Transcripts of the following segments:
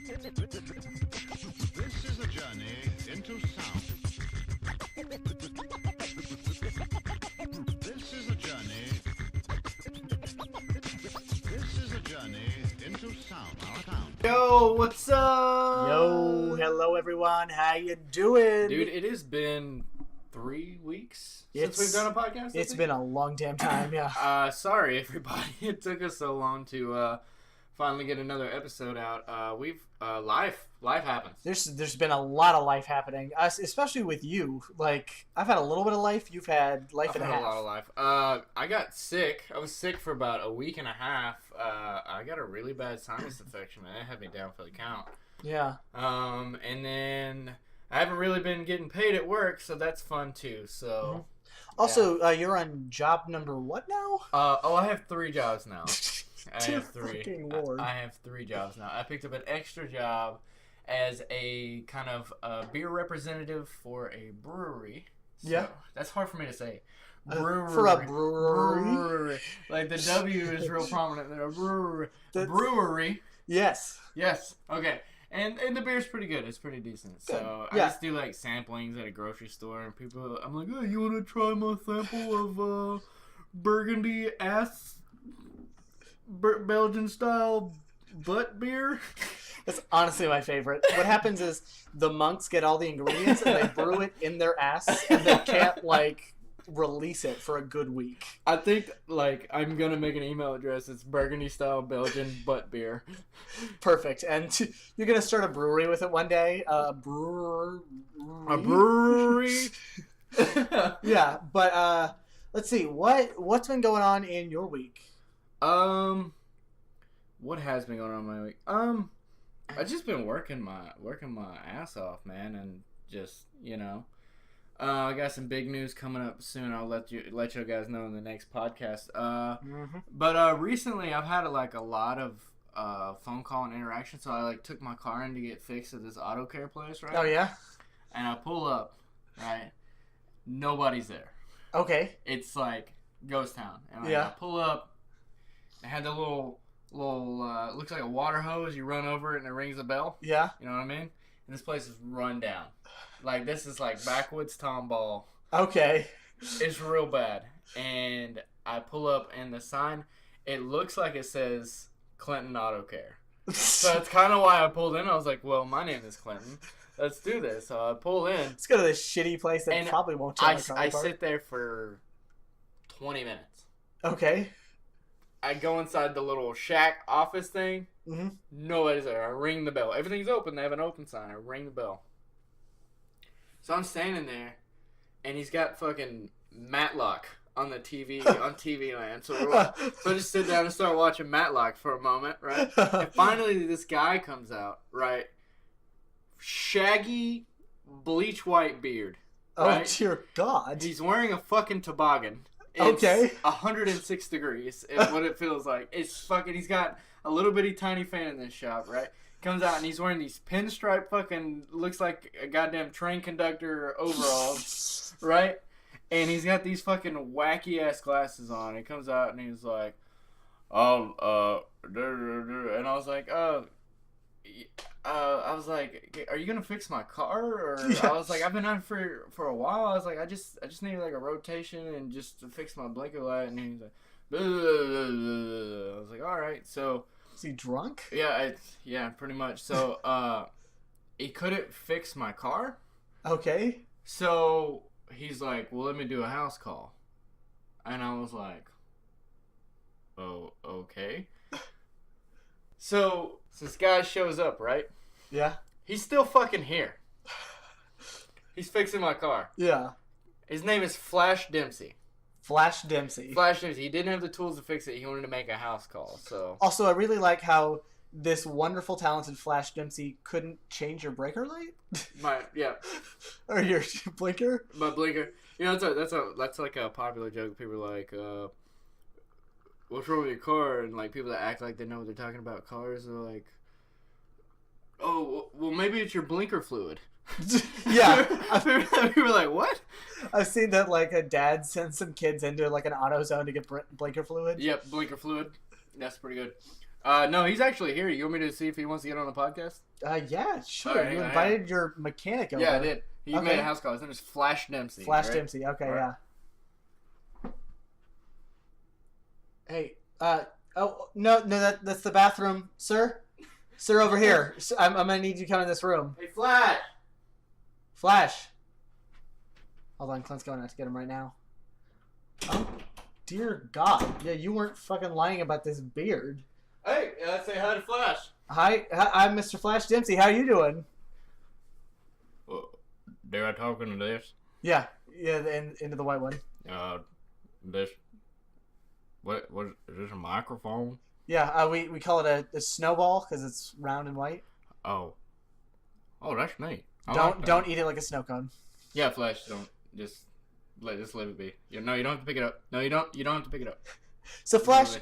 This is a journey into sound. This is a journey. This is a journey into sound. Our town. Yo, what's up? Yo, hello everyone. How you doing? Dude, it has been 3 weeks since we've done a podcast. It's been a long damn time, yeah. Sorry everybody. It took us so long to finally get another episode out. We've life happens. There's been a lot of life happening, especially with you. Like, I've had a little bit of life. You've had life and a half. A lot of life. I got sick. I was sick for about a week and a half. I got a really bad sinus infection, man. It had me down for the count. Yeah. And then I haven't really been getting paid at work, so that's fun too. So. Also, you're on job number what now? I have 3 jobs now. I Dear have 3. fucking Lord. I have 3 jobs now. I picked up an extra job as a kind of beer representative for a brewery. So, yeah. That's hard for me to say. Brewery. For a brewery. Like the W is real prominent there. Brewery. Yes. Yes. Okay. And the beer's pretty good. It's pretty decent. So yeah. I just do like samplings at a grocery store, and people, I'm like, oh, you want to try my sample of Burgundy ass Belgian style butt beer? That's honestly my favorite. What happens is the monks get all the ingredients and they brew it in their ass, and they can't release it for a good week. I think I'm gonna make an email address. It's Burgundy style Belgian butt beer. Perfect. And you're gonna start a brewery with it one day. A brewery. Yeah, but let's see what's been going on in your week. What has been going on in my week? I've just been working my ass off, man, and just I got some big news coming up soon. I'll let you guys know in the next podcast. But recently I've had a lot of phone call and interaction. So I took my car in to get fixed at this auto care place, right? Oh yeah. And I pull up, right? Nobody's there. Okay. It's like ghost town. And yeah. I pull up. I had the little looks like a water hose. You run over it and it rings a bell. Yeah. You know what I mean? And this place is run down. This is backwoods tomball. Okay. It's real bad. And I pull up and the sign, it looks like it says Clinton Auto Care. So that's kind of why I pulled in. I was like, well, my name is Clinton. Let's do this. So I pull in. Let's go to this shitty place that probably won't tell I sit there for 20 minutes. Okay. I go inside the little shack office thing. Mm-hmm. Nobody's there. I ring the bell. Everything's open. They have an open sign. I ring the bell. So I'm standing there, and he's got fucking Matlock on the TV, on TV land. So I just sit down and start watching Matlock for a moment, right? And finally this guy comes out, right? Shaggy, bleach white beard. Right? Oh, dear God. He's wearing a fucking toboggan. It's okay. 106 degrees is what it feels like. It's fucking, he's got a little bitty tiny fan in this shop, right? Comes out and he's wearing these pinstripe fucking, looks like a goddamn train conductor overalls, right? And he's got these fucking wacky ass glasses on. He comes out and he's like, and I was like, I was like, are you gonna fix my car? Or I was like, I've been on for a while. I was like, I just need a rotation and just to fix my blinker light. And he's like, blah, blah, blah, blah. I was like, all right. So is he drunk? Yeah, pretty much. So he couldn't fix my car. Okay. So he's like, well, let me do a house call. And I was like, oh, okay. So this guy shows up, right? Yeah. He's still fucking here. He's fixing my car. Yeah. His name is Flash Dempsey. Flash Dempsey. He didn't have the tools to fix it. He wanted to make a house call. So. Also, I really like how this wonderful, talented Flash Dempsey couldn't change your breaker light. Or your blinker. My blinker. That's like a popular joke. People are like, what's wrong with your car? And people that act like they know what they're talking about cars are like, oh, well, maybe it's your blinker fluid. Yeah. We were like, what? I've seen that a dad sends some kids into an AutoZone to get blinker fluid. Yep, blinker fluid. That's pretty good. No, he's actually here. You want me to see if he wants to get on the podcast? Yeah, sure. Alright, You hang on, invited your mechanic over. Yeah, I did. He Okay. made a house call. His name is Flash Dempsey. Flash right? Dempsey. Okay, Alright. yeah. Hey, oh no, that's the bathroom, sir. Sir, over here. I'm gonna need you to come in this room. Hey, Flash. Flash. Hold on, Clint's going out to get him right now. Oh, dear God. Yeah, you weren't fucking lying about this beard. Hey, say hi to Flash. Hi, I'm Mr. Flash Dempsey. How you doing? Dare I talk into this? Yeah, into the white one. This. What is this, a microphone? Yeah, we call it a snowball because it's round and white. Oh, that's neat. Don't eat it like a snow cone. Yeah, Flash, don't just let it be. You don't have to pick it up. No, you don't have to pick it up. So Flash,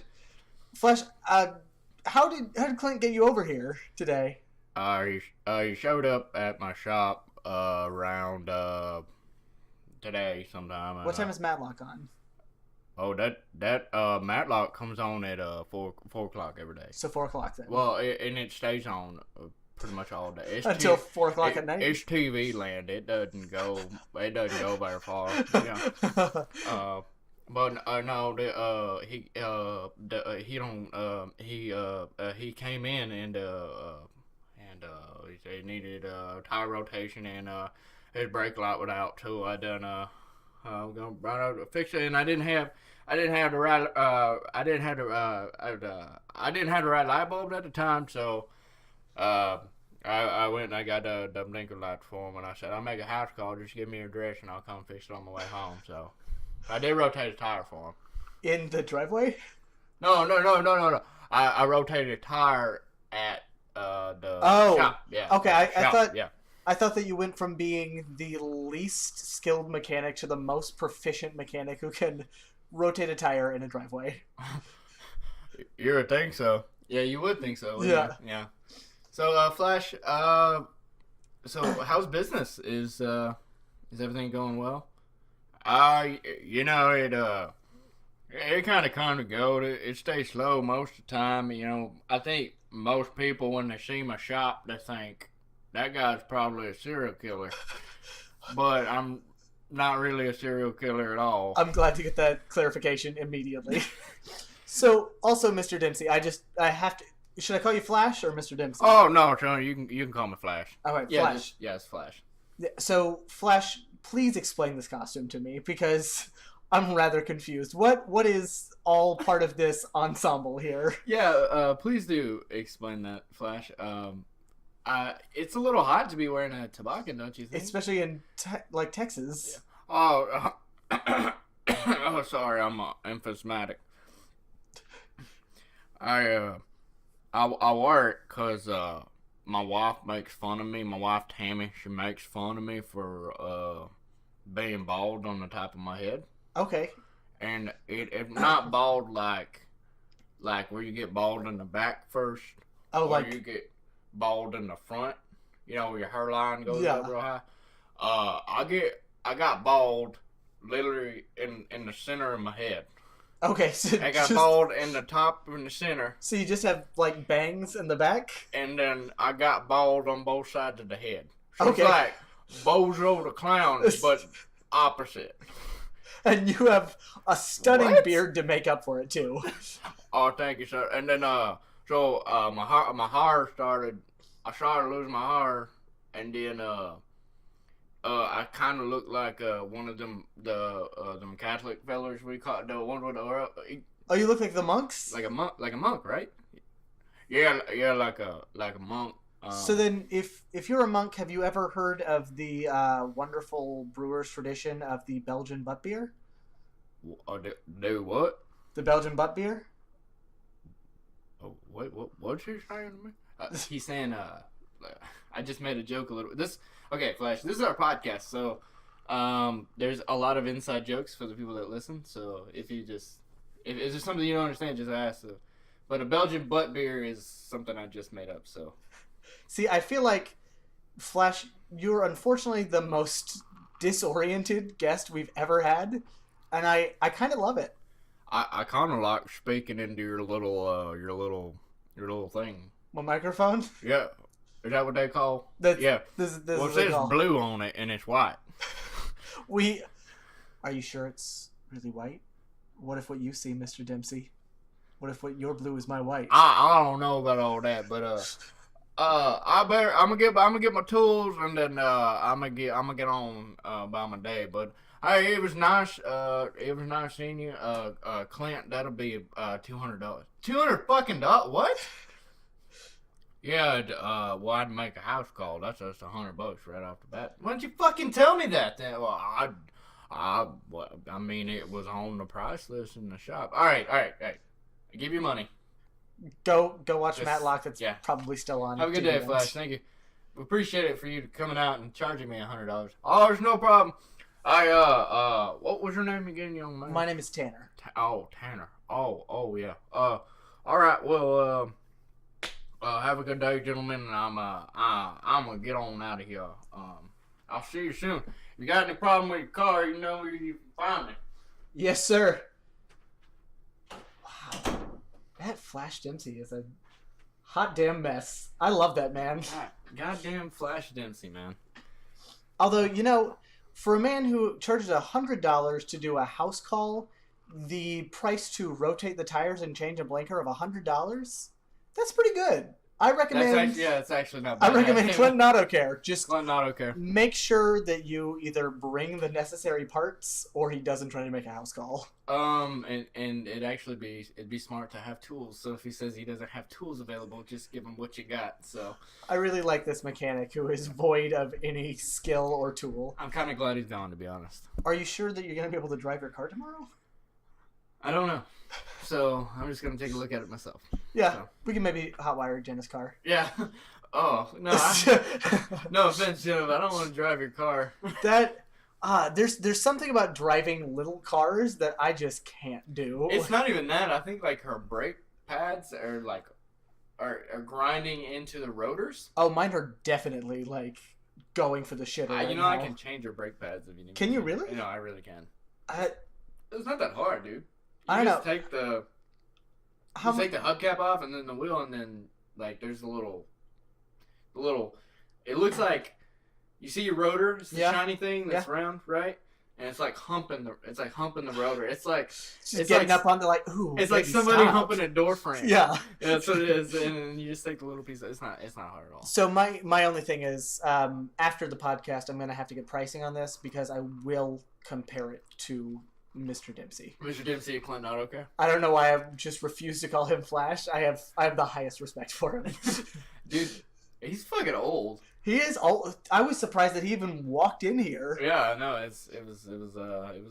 how did Clint get you over here today? He showed up at my shop around today sometime. What time is Matlock on? Oh, that Matlock comes on at 4 o'clock every day. So 4 o'clock then. Well, and it stays on pretty much all day. It's Until 4 o'clock at night. It's TV land. It doesn't go very far. Yeah. But no, he came in and he needed tire rotation and his brake light was out too. I done gonna run out to fix it, and I didn't have the right light bulb at the time, so I went and I got the blinker light for him, and I said I'll make a house call. Just give me your address, and I'll come fix it on my way home. So I did rotate a tire for him. In the driveway? No. I rotated a tire at the shop. Yeah. Okay, I thought yeah. that you went from being the least skilled mechanic to the most proficient mechanic who can rotate a tire in a driveway. You would think so. Yeah, you would think so. Yeah. Yeah. So, Flash, so how's business? Is everything going well? It kind of come and go. It stays slow most of the time. I think most people, when they see my shop, they think, that guy's probably a serial killer. But I'm not really a serial killer at all. I'm glad to get that clarification immediately. So, also, Mr. Dempsey, I have to... Should I call you Flash or Mr. Dempsey? Oh, no, Tony, you can call me Flash. All right, Yeah, Flash. it's Flash. So, Flash, please explain this costume to me, because I'm rather confused. What is all part of this ensemble here? Yeah, please do explain that, Flash. It's a little hot to be wearing a toboggan, don't you think? Especially in Texas. Yeah. Oh, sorry, I'm emphysematic. I work because my wife makes fun of me. My wife Tammy, she makes fun of me for being bald on the top of my head. Okay. And it's not bald like where you get bald in the back first. Oh, or you get bald in the front. Where your hairline goes up real high. I got bald literally in the center of my head. Okay, so I got bald in the top and the center. So you just have like bangs in the back? And then I got bald on both sides of the head. So Okay. It's like Bozo the Clown, but opposite. And you have a stunning What? beard to make up for it too. Oh, thank you, sir. And then my hair started. I started losing my hair, and then I kind of looked like one of them Catholic fellers we call the ones with the Oh, you look like the monks? like a monk, right? Yeah, like a monk. So then, if you're a monk, have you ever heard of the wonderful brewer's tradition of the Belgian butt beer? Do what? The Belgian butt beer? Oh, what's he saying to me? He's saying, I just made a joke a little. Okay, Flash, this is our podcast, so there's a lot of inside jokes for the people that listen. So if there's something you don't understand, just ask. But a Belgian butt beer is something I just made up. So, see, I feel like Flash, you're unfortunately the most disoriented guest we've ever had, and I kind of love it. I kind of like speaking into your little Your little thing. My microphone? Yeah. Is that what they call? That's, yeah. This Well, it is says blue on it and it's white. Are you sure it's really white? What if what you see, Mr. Dempsey? What if what your blue is my white? I don't know about all that, but I'm gonna get my tools and then I'm gonna get on by my day. But hey, it was nice seeing you, Clint. That'll be $200. $200 fucking dollars? What? Yeah, well, I'd make a house call. That's just $100 right off the bat. Why don't you fucking tell me that then? Well, I mean, it was on the price list in the shop. All right. I give you money. Go watch Matlock. That's probably still on. Have a good day, Flash. Thank you. We appreciate it for you coming out and charging me $100. Oh, there's no problem. What was your name again, young man? My name is Tanner. Tanner. Oh, yeah. All right. Well, have a good day, gentlemen. And I'm gonna get on out of here. I'll see you soon. If you got any problem with your car, you know where you can find me. Yes, sir. Wow. That Flash Dempsey is a hot damn mess. I love that man. Goddamn Flash Dempsey, man. Although, for a man who charges $100 to do a house call, the price to rotate the tires and change a blinker of $100, that's pretty good. I recommend. It's actually not bad. I recommend Clint Auto Care. Just Clint Auto Care. Make sure that you either bring the necessary parts or he doesn't try to make a house call. And it'd be smart to have tools. So if he says he doesn't have tools available, just give him what you got. So I really like this mechanic who is void of any skill or tool. I'm kind of glad he's gone, to be honest. Are you sure that you're gonna be able to drive your car tomorrow? I don't know. So I'm just gonna take a look at it myself. Yeah, so. We can maybe hotwire Jenna's car. Yeah. Oh no! No offense, Jenna, but I don't want to drive your car. There's something about driving little cars that I just can't do. It's not even that. I think like her brake pads are grinding into the rotors. Oh, mine are definitely like going for the shitter. I can change her brake pads if you need. Can you really? No, I really can. It's not that hard, dude. I don't know. Take the hubcap off and then the wheel and then like there's the little. It looks like you see your rotor. It's the shiny thing that's round, right? And it's like humping the rotor. It's like it's getting up on the like. Ooh, it's like somebody humping a door frame. Yeah, that's what it is. And you just take the little piece. It's not hard at all. So my only thing is after the podcast, I'm gonna have to get pricing on this because I will compare it to Mr. Dempsey. Mr. Dempsey at Clint Auto Care. I don't know why I just refuse to call him Flash. I have the highest respect for him. Dude, he's fucking old. He is old. I was surprised that he even walked in here. Yeah, no, it was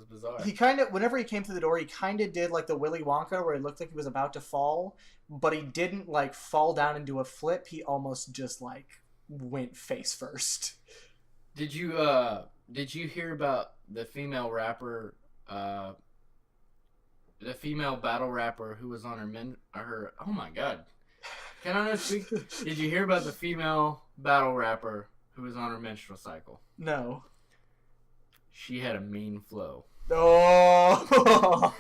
bizarre. He kind of, whenever he came through the door, he kind of did like the Willy Wonka where it looked like he was about to fall, but he didn't like fall down and do a flip. He almost just like went face first. Did you hear about the female rapper? The female battle rapper who was on her oh my god, can I not speak? Did you hear about the female battle rapper who was on her menstrual cycle? No. She had a mean flow. Oh.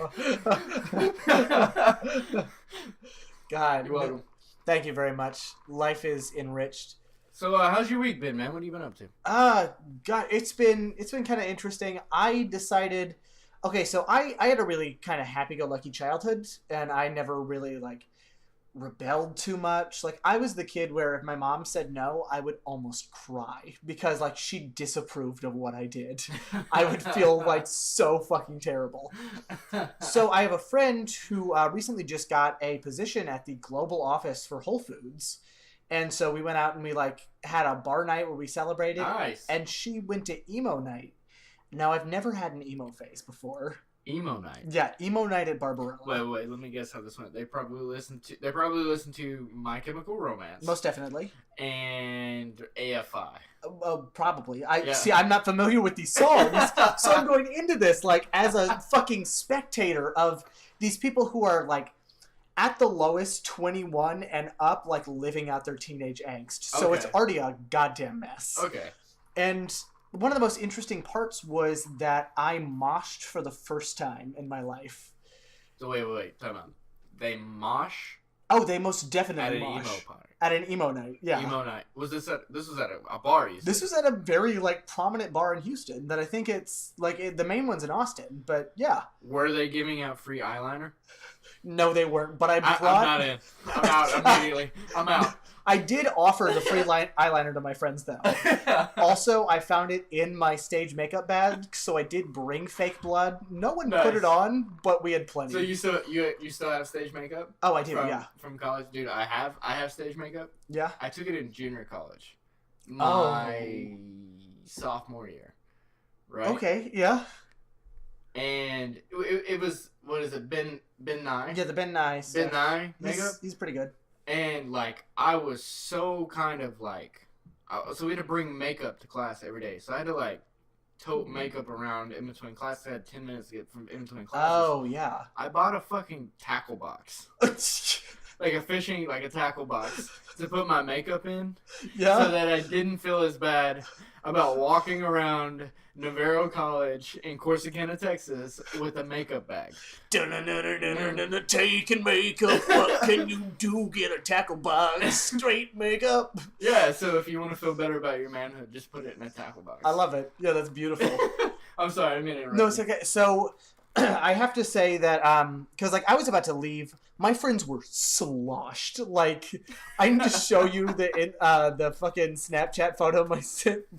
God. You're welcome. Thank you very much. Life is enriched. So how's your week been, man? What have you been up to? God, it's been kind of interesting. I decided. Okay, so I had a really kind of happy-go-lucky childhood, and I never really, like, rebelled too much. Like, I was the kid where if my mom said no, I would almost cry, because, like, she disapproved of what I did. I would feel, like, so fucking terrible. So I have a friend who recently just got a position at the global office for Whole Foods. And so we went out and we, like, had a bar night where we celebrated. Nice. And she went to emo night. Now, I've never had an emo phase before. Emo night? Yeah, emo night at Barbarella. Wait, let me guess how this went. They probably listened to My Chemical Romance. Most definitely. And AFI. Probably. See, I'm not familiar with these songs, so I'm going into this, like, as a fucking spectator of these people who are, like, at the lowest 21 and up, like, living out their teenage angst. So It's already a goddamn mess. Okay. And one of the most interesting parts was that I moshed for the first time in my life. So wait, time out. They mosh? Oh, they most at definitely an mosh. emo party. At an emo night, yeah. Emo night. This was at a bar, you said? This was at a very, like, prominent bar in Houston that I think it's, like, the main one's in Austin, but yeah. Were they giving out free eyeliner? No, they weren't, but I'm not in. I'm out immediately. I'm out. I did offer the free eyeliner to my friends, though. Also, I found it in my stage makeup bag, so I did bring fake blood. No one put it on, but we had plenty. So you still have stage makeup? Oh, I do, yeah. From college? Dude, I have stage makeup. Yeah? I took it in junior college. My sophomore year. Right? Okay, yeah. And it was, what is it, Ben Nye? Yeah, the Ben Nye. Ben Nye makeup? He's pretty good. And, like, I was so kind of, like... So we had to bring makeup to class every day. So I had to, like, tote makeup around in between classes. I had 10 minutes to get from in between classes. Oh, yeah. I bought a fucking tackle box. Like a tackle box to put my makeup in. Yeah. So that I didn't feel as bad about walking around Navarro College in Corsicana, Texas with a makeup bag. Taking makeup, what can you do? Get a tackle box, straight makeup. Yeah, so if you want to feel better about your manhood, just put it in a tackle box. I love it. Yeah, that's beautiful. I'm sorry, I didn't mean to interrupt. No, it's okay. So, I have to say that, because, like, I was about to leave. My friends were sloshed. Like, I need to show you the fucking Snapchat photo my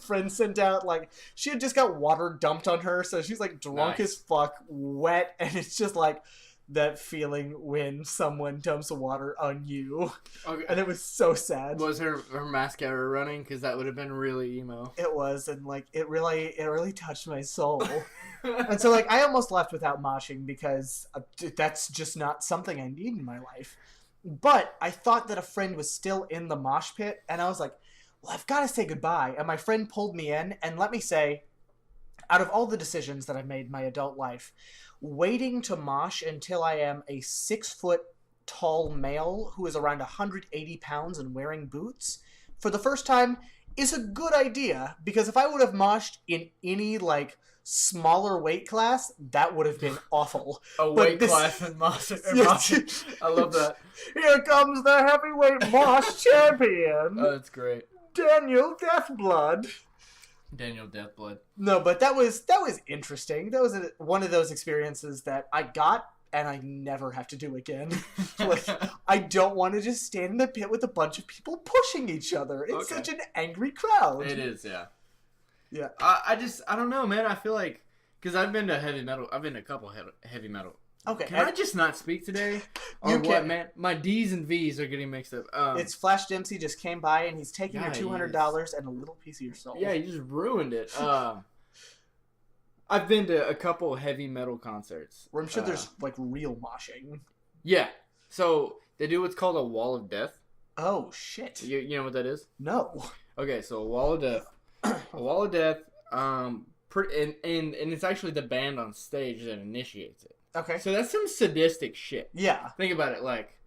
friend sent out. Like, she had just got water dumped on her, so she's, like, drunk as fuck, wet, and it's just, like, that feeling when someone dumps water on you. Okay. And it was so sad. Was her mascara running? Because that would have been really emo. It was, and, like, it really touched my soul. And so, like, I almost left without moshing because that's just not something I need in my life. But I thought that a friend was still in the mosh pit, and I was like, well, I've got to say goodbye. And my friend pulled me in, and let me say, out of all the decisions that I've made in my adult life, waiting to mosh until I am a 6-foot tall male who is around 180 pounds and wearing boots for the first time is a good idea, because if I would have moshed in any, like, smaller weight class, that would have been awful. Weight class in moshing. I love that. Here comes the heavyweight mosh champion. Oh, that's great. Daniel Deathblood. Daniel Deathblood. No, but that was interesting. That was one of those experiences that I got and I never have to do again. Like, I don't want to just stand in the pit with a bunch of people pushing each other. It's such an angry crowd. It is, yeah. Yeah. I don't know, man. I feel like, because I've been to heavy metal. I've been to a couple heavy metal. Okay. Can I just not speak today? Or what, man? My D's and V's are getting mixed up. It's Flash Dempsey just came by and he's taking your $200 and a little piece of your soul. Yeah, you just ruined it. I've been to a couple heavy metal concerts. Where I'm sure there's, like, real moshing. Yeah. So, they do what's called a wall of death. Oh, shit. You know what that is? No. Okay, so a wall of death. A wall of death, and it's actually the band on stage that initiates it. Okay. So that's some sadistic shit. Yeah. Think about it, like,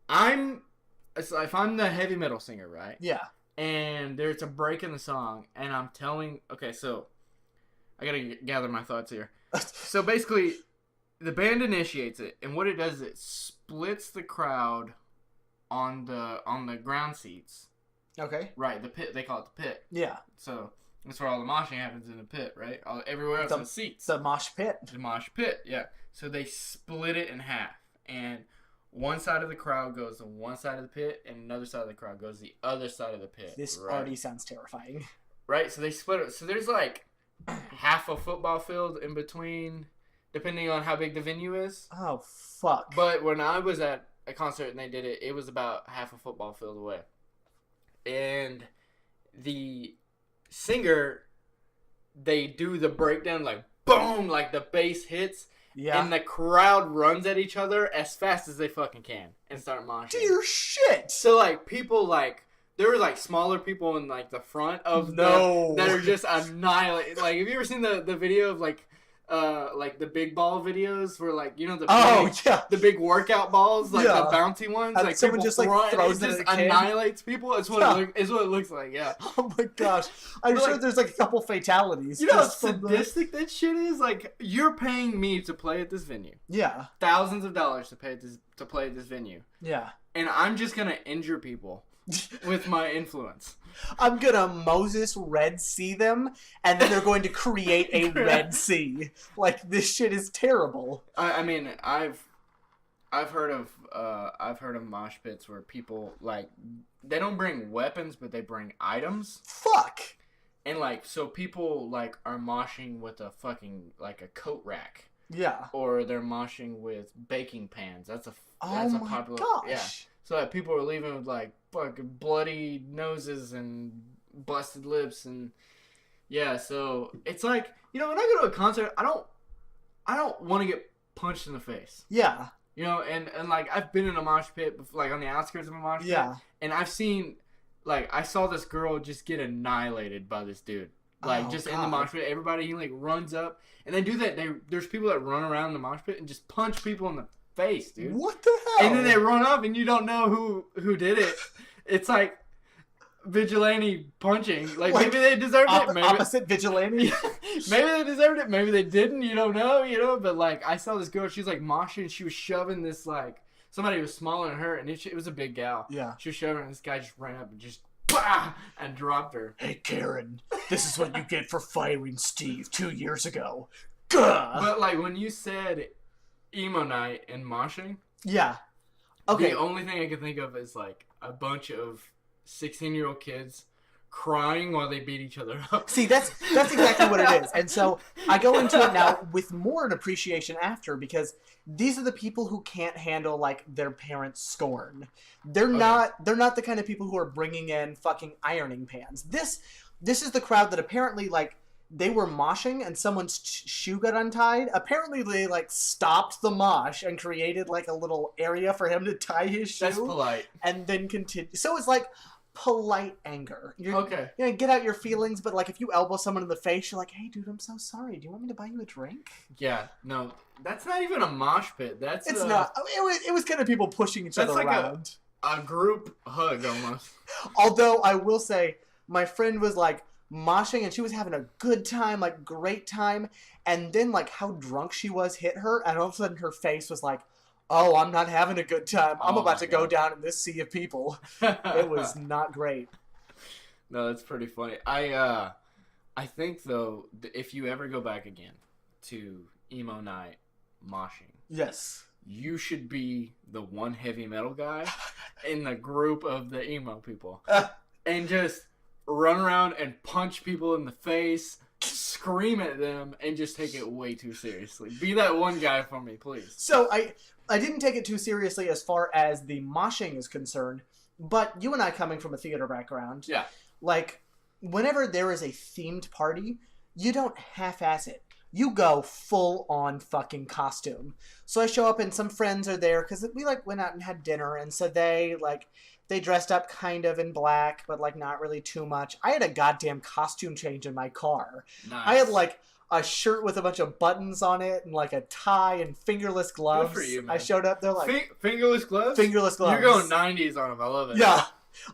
if I'm the heavy metal singer, right? Yeah. And there's a break in the song, and I'm telling, okay, so, I gotta gather my thoughts here. So basically, the band initiates it, and what it does is it splits the crowd on the ground seats. Okay. Right, the pit, they call it the pit. Yeah. So, that's where all the moshing happens, in the pit, right? Everywhere else is seats. The mosh pit. The mosh pit, yeah. So they split it in half, and one side of the crowd goes to one side of the pit, and another side of the crowd goes to the other side of the pit. This already sounds terrifying. Right, so they split it. So there's like half a football field in between, depending on how big the venue is. Oh, fuck. But when I was at a concert and they did it, it was about half a football field away. And the singer, they do the breakdown, like, boom, like the bass hits. Yeah. And the crowd runs at each other as fast as they fucking can and start moshing. Dear shit! So, like, people, like, there were, like, smaller people in, like, the front of that are just annihilating. Like, have you ever seen the video of, like, like the big ball videos where like the the big workout balls, like the bouncy ones, and like someone people just like throws it, it just at a kid. annihilates people. It's what it looks like. Yeah. Oh my gosh! I'm sure there's like a couple fatalities. You know how sadistic that shit is. Like you're paying me to play at this venue. Yeah. Thousands of dollars to play at this venue. Yeah. And I'm just gonna injure people with my influence. I'm gonna Moses Red Sea them, and then they're going to create a Red Sea. Like this shit is terrible. I mean, I've heard of mosh pits where people like they don't bring weapons, but they bring items. Fuck. And like so, people like are moshing with a fucking like a coat rack. Yeah. Or they're moshing with baking pans. That's a popular. Gosh. Yeah. So that people are leaving with like fucking bloody noses and busted lips and yeah. So it's like when I go to a concert, I don't want to get punched in the face. Yeah. And like I've been in a mosh pit, like on the outskirts of a mosh pit. Yeah. And I've seen, like I saw this girl just get annihilated by this dude. Like in the mosh pit, everybody he like runs up and they do that. There's people that run around the mosh pit and just punch people in the face, dude. What the hell? And then they run up and you don't know who did it. It's like vigilante punching. Like maybe they deserved it. Maybe opposite vigilante. Maybe they deserved it. Maybe they didn't. You don't know. But like I saw this girl. She was like moshing. And she was shoving this like somebody who was smaller than her, and it was a big gal. Yeah. She was shoving, and this guy just ran up and just bah! And dropped her. Hey Karen, this is what you get for firing Steve 2 years ago. Gah! But like when you said emo night and moshing, yeah. Okay. The only thing I can think of is like a bunch of 16-year-old kids crying while they beat each other up. See, that's exactly what it is. And so I go into it now with more an appreciation after because these are the people who can't handle like their parents' scorn. They're not the kind of people who are bringing in fucking ironing pans. This is the crowd that apparently like they were moshing and someone's shoe got untied. Apparently they like stopped the mosh and created like a little area for him to tie his shoe. That's polite. And then continue. So it's like polite anger. Okay. Get out your feelings, but like if you elbow someone in the face, you're like, hey dude, I'm so sorry. Do you want me to buy you a drink? Yeah, no. That's not even a mosh pit. It's not. It was kind of people pushing each other like around. A group hug almost. Although I will say, my friend was like moshing and she was having a good time, like great time, and then like how drunk she was hit her, and all of a sudden her face was like, oh, I'm not having a good time. I'm about to go down in this sea of people. It was not great. No, that's pretty funny. I think though, if you ever go back again to emo night moshing, yes, you should be the one heavy metal guy in the group of the emo people, and just run around and punch people in the face, scream at them, and just take it way too seriously. Be that one guy for me, please. So I didn't take it too seriously as far as the moshing is concerned, but you and I coming from a theater background, yeah, like whenever there is a themed party, you don't half-ass it. You go full on fucking costume. So I show up and some friends are there because we like went out and had dinner, and so they dressed up kind of in black, but like not really too much. I had a goddamn costume change in my car. Nice. I had like a shirt with a bunch of buttons on it and like a tie and fingerless gloves. Good for you, man. I showed up there like fingerless gloves. Fingerless gloves. You're going 90s on them. I love it. Yeah.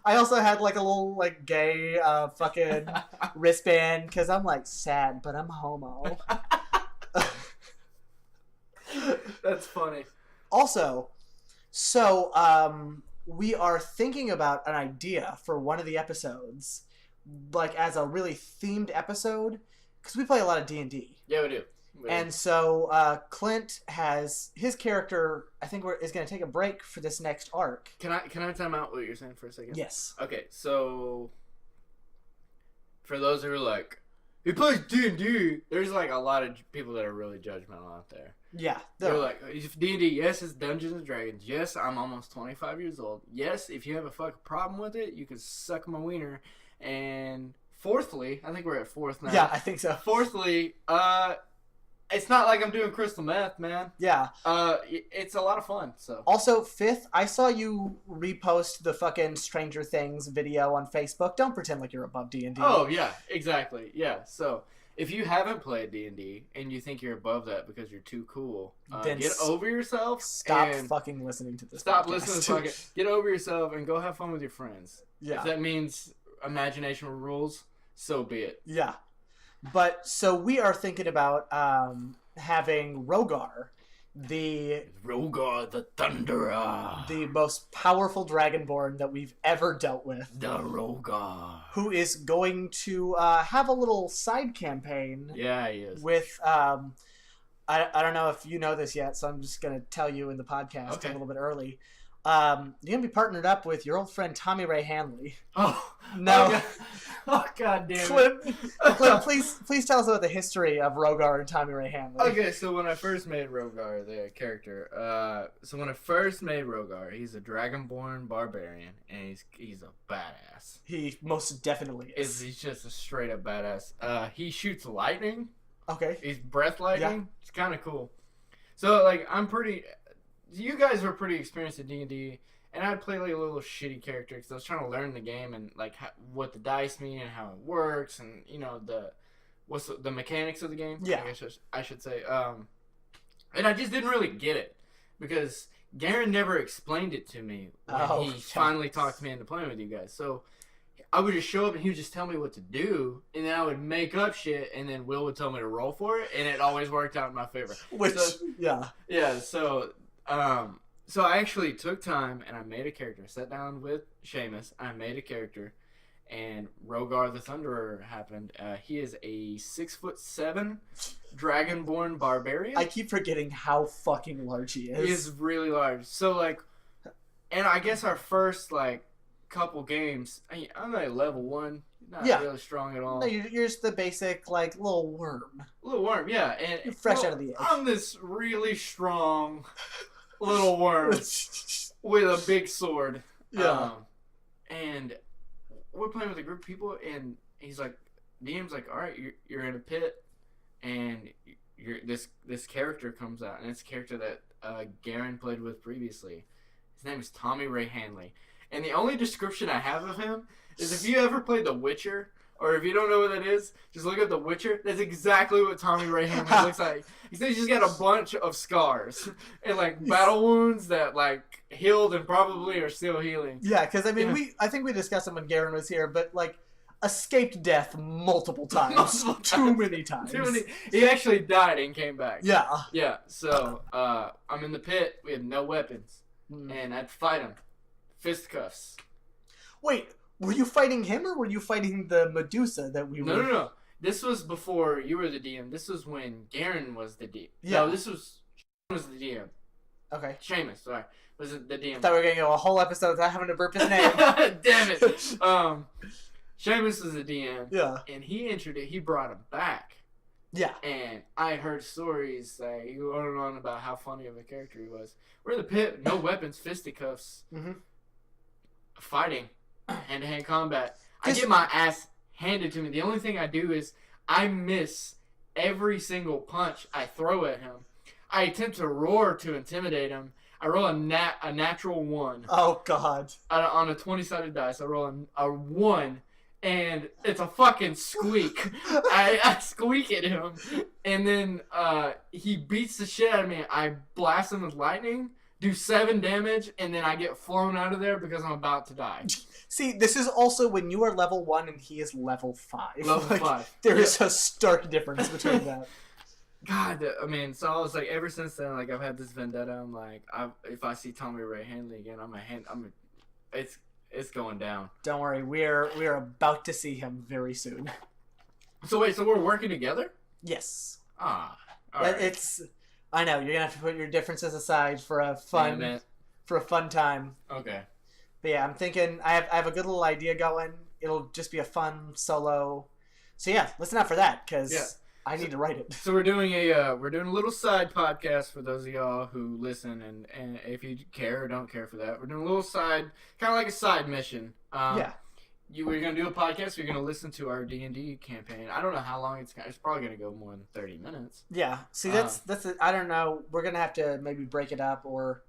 I also had like a little like gay fucking wristband because I'm like sad, but I'm homo. That's funny. Also, so we are thinking about an idea for one of the episodes, like as a really themed episode, because we play a lot of D&D. Yeah, we do. And so Clint has his character. I think is going to take a break for this next arc. Can I time out what you're saying for a second? Yes. Okay, so for those who are like, he plays D&D, there's like a lot of people that are really judgmental out there. Yeah. They're like, D&D, yes, it's Dungeons and Dragons. Yes, I'm almost 25 years old. Yes, if you have a fucking problem with it, you can suck my wiener. And fourthly, I think we're at fourth now. Yeah, I think so. Fourthly, it's not like I'm doing crystal meth, man. Yeah. It's a lot of fun, so. Also, fifth, I saw you repost the fucking Stranger Things video on Facebook. Don't pretend like you're above D&D. Oh, yeah, exactly. Yeah, so if you haven't played D&D and you think you're above that because you're too cool, Then get over yourself. Stop and fucking listening to this. Stop podcast. listening to this podcast. Get over yourself and go have fun with your friends. Yeah. If that means imagination rules, so be it. Yeah. But so we are thinking about having Rogar, the Thunderer, the most powerful dragonborn that we've ever dealt with. the Rogar, who is going to have a little side campaign. Yeah, he is. With I don't know if you know this yet, so I'm just gonna tell you in the podcast a little bit early. You're gonna be partnered up with your old friend Tommy Ray Hanley. Oh no! God damn Clint, please tell us about the history of Rogar and Tommy Ray Hanley. Okay, so when I first made Rogar, the character, he's a dragonborn barbarian, and he's a badass. He most definitely is. He's just a straight up badass. He shoots lightning. Okay. He's breath lightning. Yeah. It's kind of cool. So like you guys were pretty experienced at D&D, and I'd play like a little shitty character because I was trying to learn the game and like what the dice mean and how it works, and you know the mechanics of the game. Yeah, I should say. And I just didn't really get it because Garen never explained it to me when he finally talked me into playing with you guys. So I would just show up and he would just tell me what to do, and then I would make up shit, and then Will would tell me to roll for it, and it always worked out in my favor. So I actually took time and I made a character. I sat down with Seamus. I made a character, and Rogar the Thunderer happened. He is a 6'7" dragonborn barbarian. I keep forgetting how fucking large he is. He is really large. So like, and I guess our first like couple games, I'm like level 1. Not really strong at all. No, you're just the basic like little worm. Little worm, yeah, and you're fresh out of the egg. I'm this really strong little worm with a big sword. Yeah. And we're playing with a group of people, and he's like, DM's like, all right, you're in a pit, and this character comes out, and it's a character that Garen played with previously. His name is Tommy Ray Hanley. And the only description I have of him is if you ever played The Witcher, or if you don't know what that is, just look at The Witcher. That's exactly what Tommy Ray Hanley looks like. He's just got a bunch of scars and like battle wounds that like healed and probably are still healing. Yeah, because I mean, I think we discussed it when Garen was here, but like escaped death multiple times, too many times. He actually died and came back. Yeah. Yeah. So I'm in the pit. We have no weapons, and I had to fight him. Fisticuffs. Wait, were you fighting him or were you fighting the Medusa that we were... No. This was before you were the DM. This was when Garen was the DM. Yeah. No, this was the DM. Okay. Seamus, sorry. Was it the DM? I thought we were going to go a whole episode without having to burp his name. Damn it. Seamus was the DM. Yeah. And he brought him back. Yeah. And I heard stories that he went on about how funny of a character he was. We're in the pit, no weapons, fisticuffs. Mm-hmm. Fighting, hand-to-hand combat. I get my ass handed to me. The only thing I do is I miss every single punch I throw at him. I attempt to roar to intimidate him. I roll a natural 1. Oh, God. On a 20-sided dice, I roll a 1, and it's a fucking squeak. I squeak at him, and then he beats the shit out of me. I blast him with lightning, do 7 damage, and then I get flown out of there because I'm about to die. See, this is also when you are level 1 and he is level 5. Level 5. There is a stark difference between that. God, I mean, so I was like, ever since then, like, I've had this vendetta. I'm like, if I see Tommy Ray Hanley again, it's going down. Don't worry, we are about to see him very soon. So wait, so we're working together? Yes. All right. I know, you're gonna have to put your differences aside for a fun time. Okay. But yeah, I'm thinking I have a good little idea going. It'll just be a fun solo. So yeah, listen out for that because I need to write it. So we're doing a little side podcast for those of y'all who listen, and if you care or don't care for that, we're doing a little side, kind of like a side mission. We're gonna do a podcast. We're gonna listen to our D&D campaign. I don't know how long it's probably gonna go more than 30 minutes. Yeah. See, that's I don't know. We're gonna have to maybe break it up, or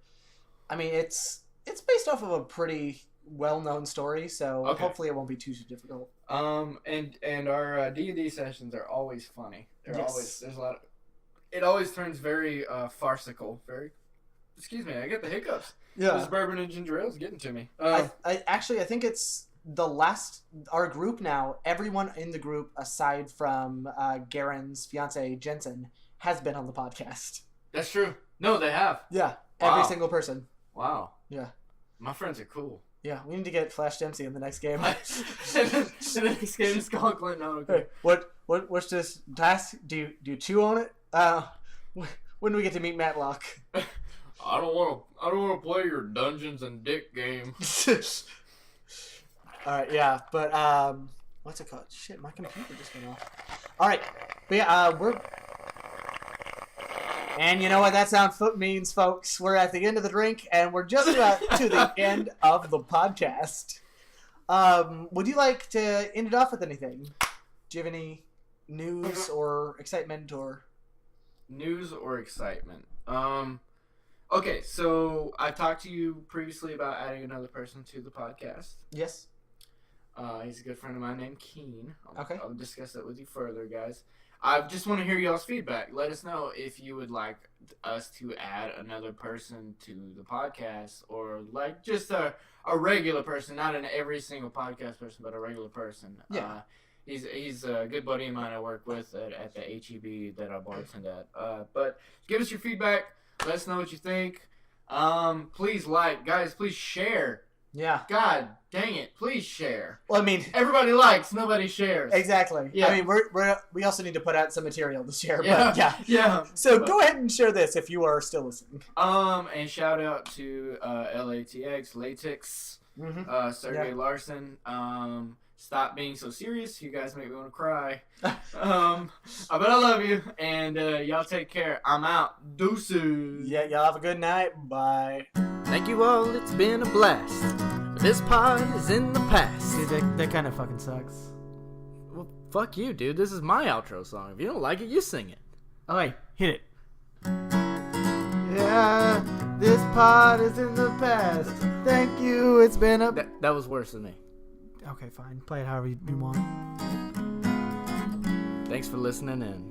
I mean, it's based off of a pretty well-known story, so Okay. hopefully it won't be too difficult. And our D&D sessions are always funny. Yes. There's a lot of, it always turns very farcical. Excuse me, I get the hiccups. This bourbon and ginger ale is getting to me. I think it's our group now, everyone in the group aside from Garen's fiance Jensen has been on the podcast. That's true. No, they have. Yeah, Wow. every single person. Wow. Yeah. My friends are cool. Yeah, we need to get Flash Dempsey in the next game. The next game is called Clint. No, okay. Hey, what's this task? Do you chew on it? When do we get to meet Matlock? I don't want to play your Dungeons and Dick game. All right, yeah, but what's it called? Shit, my computer just went off. All right, but yeah, and you know what that sound means, folks? We're at the end of the drink, and we're just about to the end of the podcast. Would you like to end it off with anything? Do you have any news or excitement or news or excitement? Okay, so I talked to you previously about adding another person to the podcast. Yes. He's a good friend of mine named Keen. Okay. I'll discuss that with you further, guys. I just want to hear y'all's feedback. Let us know if you would like us to add another person to the podcast, or like just a regular person, not an every single podcast person, but a regular person. Yeah. He's a good buddy of mine I work with at the HEB that I bartend at. But give us your feedback. Let us know what you think. Please guys, please share. Yeah. God dang it, please share. Well, I mean, everybody likes, nobody shares. Exactly. Yeah. I mean, we also need to put out some material to share. Yeah. But yeah. Yeah. So go ahead and share this if you are still listening. And shout out to LATX Latex, Mm-hmm. Sergey Larson. Stop being so serious. You guys make me want to cry. But I love you, and y'all take care. I'm out. Deuces. Yeah, y'all have a good night. Bye. Thank you all. It's been a blast. But this pod is in the past. Dude, that kind of fucking sucks. Well, fuck you, dude. This is my outro song. If you don't like it, you sing it. Okay, hit it. Yeah, this pod is in the past. Thank you. It's been a... That was worse than me. Okay, fine. Play it however you want. Thanks for listening in.